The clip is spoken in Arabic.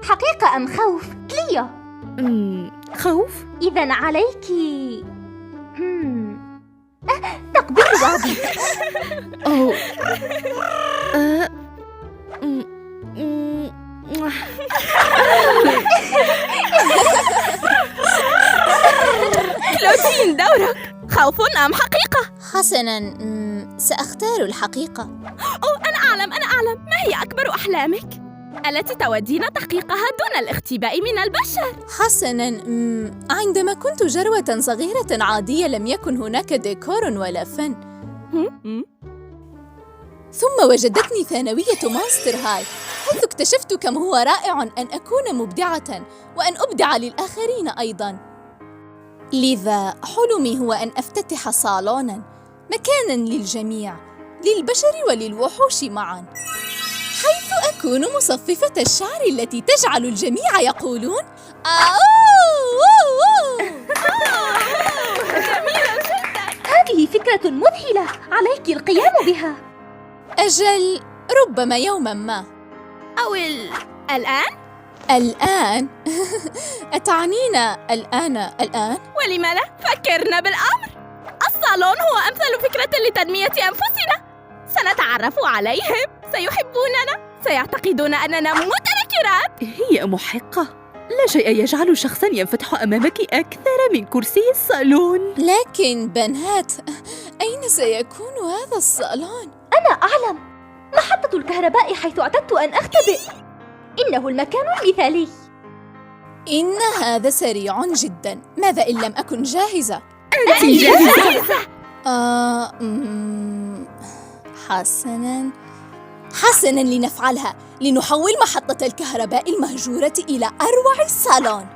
حقيقة أم خوف؟ كليو. خوف؟ إذن عليك تقبيل بابي. أوه. كلودين، دورك. خوف أم حقيقة؟ حسناً، سأختار الحقيقة. أنا أعلم. ما هي أكبر أحلامك؟ التي تودين تحقيقها دون الاختباء من البشر؟ حسناً، عندما كنت جروة صغيرة عادية لم يكن هناك ديكور ولا فن. ثم وجدتني ثانوية ماستر هاي، حيث اكتشفت كم هو رائع أن أكون مبدعة وأن أبدع للآخرين أيضاً. لذا حلمي هو أن أفتتح صالوناً، مكاناً للجميع، للبشر وللوحوش معاً، حيث أكون مصففة الشعر التي تجعل الجميع يقولون جميلة جداً. هذه فكرة مذهلة، عليك القيام بها. أجل، ربما يوماً ما. أو الآن؟ أتعنين الآن؟ ولم لا؟ فكرنا بالأمر. الصالون هو أمثل فكرة لتنمية أنفسنا. سنتعرف عليهم، سيحبوننا، سيعتقدون أننا متنكرات. هي محقة. لا شيء يجعل شخصاً ينفتح أمامك أكثر من كرسي الصالون. لكن بنات، أين سيكون هذا الصالون؟ أنا أعلم، محطة الكهرباء حيث اعتدت أن أختبئ. إنه المكان المثالي. إن هذا سريع جداً. ماذا إن لم أكن جاهزة؟ أنت جاهزة؟ حسناً، لنفعلها، لنحول محطة الكهرباء المهجورة إلى أروع الصالون.